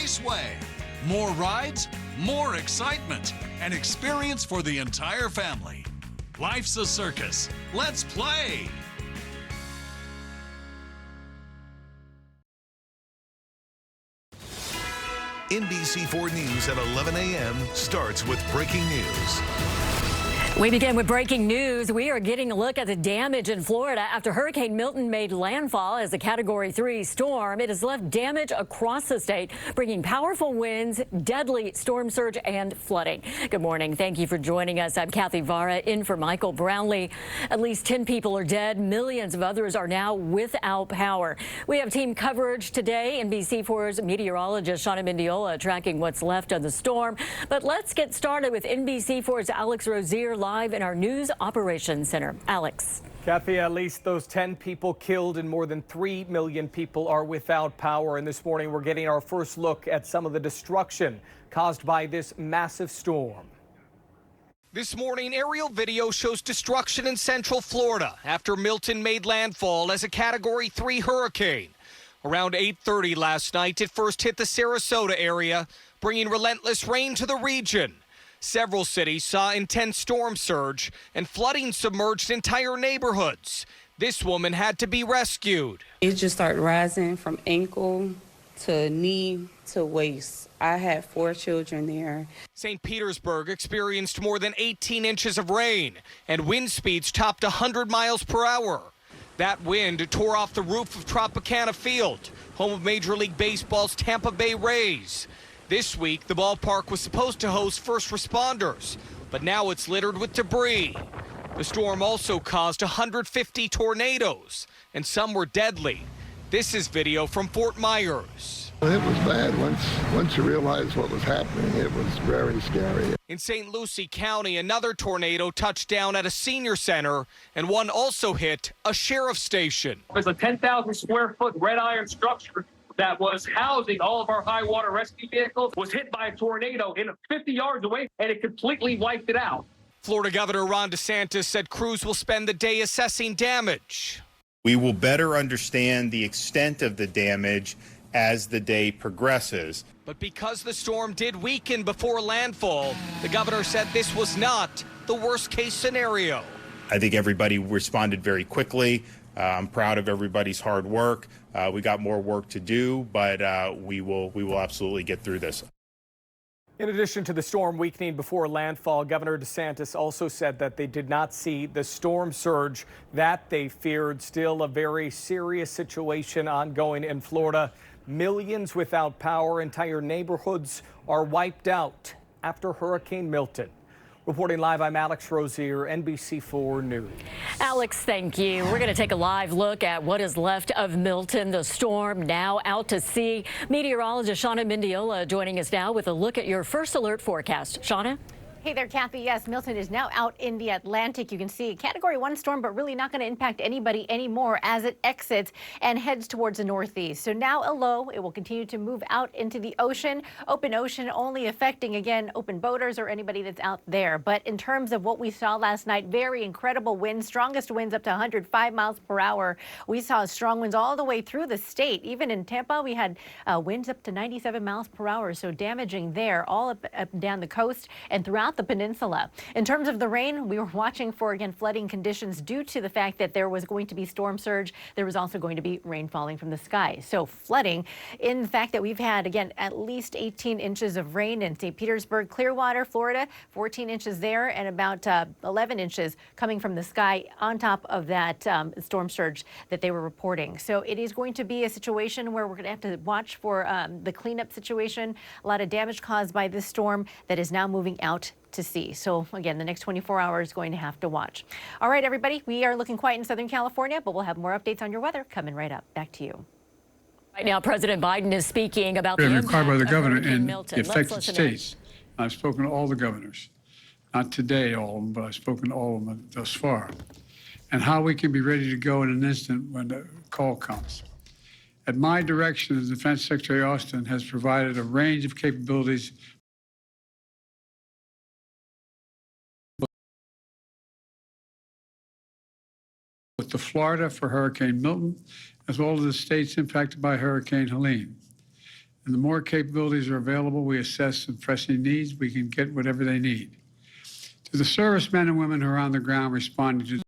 Raceway. More rides, more excitement, and experience for the entire family. Life's a circus. Let's play! NBC4 News at 11 a.m. starts with breaking news. We begin with breaking news. We are getting a look at the damage in Florida after Hurricane Milton made landfall as a Category 3 storm. It has left damage across the state, bringing powerful winds, deadly storm surge, and flooding. Good morning. Thank you for joining us. I'm Kathy Vara in for Michael Brownlee. At least 10 people are dead. Millions of others are now without power. We have team coverage today. NBC4's meteorologist Shauna Mendiola tracking what's left of the storm. But let's get started with NBC4's Alex Rozier live in our News Operations Center. Alex. Kathy, at least those 10 people killed and more than 3 million people are without power. And this morning, we're getting our first look at some of the destruction caused by this massive storm. This morning, aerial video shows destruction in central Florida after Milton made landfall as a Category 3 hurricane. Around 8:30 last night, it first hit the Sarasota area, bringing relentless rain to the region. Several cities saw intense storm surge, and flooding submerged entire neighborhoods. This woman had to be rescued. It just started rising from ankle to knee to waist. I had 4 children there. St. Petersburg experienced more than 18 inches of rain, and wind speeds topped 100 miles per hour. That wind tore off the roof of Tropicana Field, home of Major League Baseball's Tampa Bay Rays. This week, the ballpark was supposed to host first responders, but now it's littered with debris. The storm also caused 150 tornadoes, and some were deadly. This is video from Fort Myers. It was bad. Once you realized what was happening, it was very scary. In St. Lucie County, another tornado touched down at a senior center, and one also hit a sheriff's station. There's a 10,000 square foot red iron structure that was housing all of our high water rescue vehicles was hit by a tornado in 50 yards away, and it completely wiped it out. Florida Governor Ron DeSantis said crews will spend the day assessing damage. We will better understand the extent of the damage as the day progresses. But because the storm did weaken before landfall, the governor said this was not the worst case scenario. I think everybody responded very quickly. I'm proud of everybody's hard work. We got more work to do, but we will absolutely get through this. In addition to the storm weakening before landfall, Governor DeSantis also said that they did not see the storm surge that they feared. Still a very serious situation ongoing in Florida. Millions without power. Entire neighborhoods are wiped out after Hurricane Milton. Reporting live, I'm Alex Rozier, NBC4 News. Alex, thank you. We're going to take a live look at what is left of Milton, the storm now out to sea. Meteorologist Shauna Mendiola joining us now with a look at your first alert forecast. Shauna? Hey there, Kathy. Yes, Milton is now out in the Atlantic. You can see a Category 1 storm, but really not going to impact anybody anymore as it exits and heads towards the northeast. So now a low. It will continue to move out into the ocean. Open ocean only affecting, again, open boaters or anybody that's out there. But in terms of what we saw last night, very incredible winds, strongest winds up to 105 miles per hour. We saw strong winds all the way through the state. Even in Tampa, we had winds up to 97 miles per hour. So damaging there all up and down the coast and throughout the peninsula. In terms of the rain, we were watching for, again, flooding conditions due to the fact that there was going to be storm surge. There was also going to be rain falling from the sky. So flooding in the fact that we've had, again, at least 18 inches of rain in St. Petersburg, Clearwater, Florida, 14 inches there, and about 11 inches coming from the sky on top of that storm surge that they were reporting. So it is going to be a situation where we're going to have to watch for the cleanup situation. A lot of damage caused by this storm that is now moving out to sea. So again, the next 24 hours going to have to watch. All right, everybody, we are looking quiet in Southern California, but we'll have more updates on your weather coming right up. Back to you. Right now, President Biden is speaking about the impact required by the governor in Milton. affected states. I've spoken to all the governors, not today all of them, but I've spoken to all of them thus far, and how we can be ready to go in an instant when the call comes. At my direction, the Defense Secretary Austin has provided a range of capabilities to Florida for Hurricane Milton, as well as the states impacted by Hurricane Helene. And the more capabilities are available, we assess the pressing needs, we can get whatever they need. To the servicemen and women who are on the ground responding to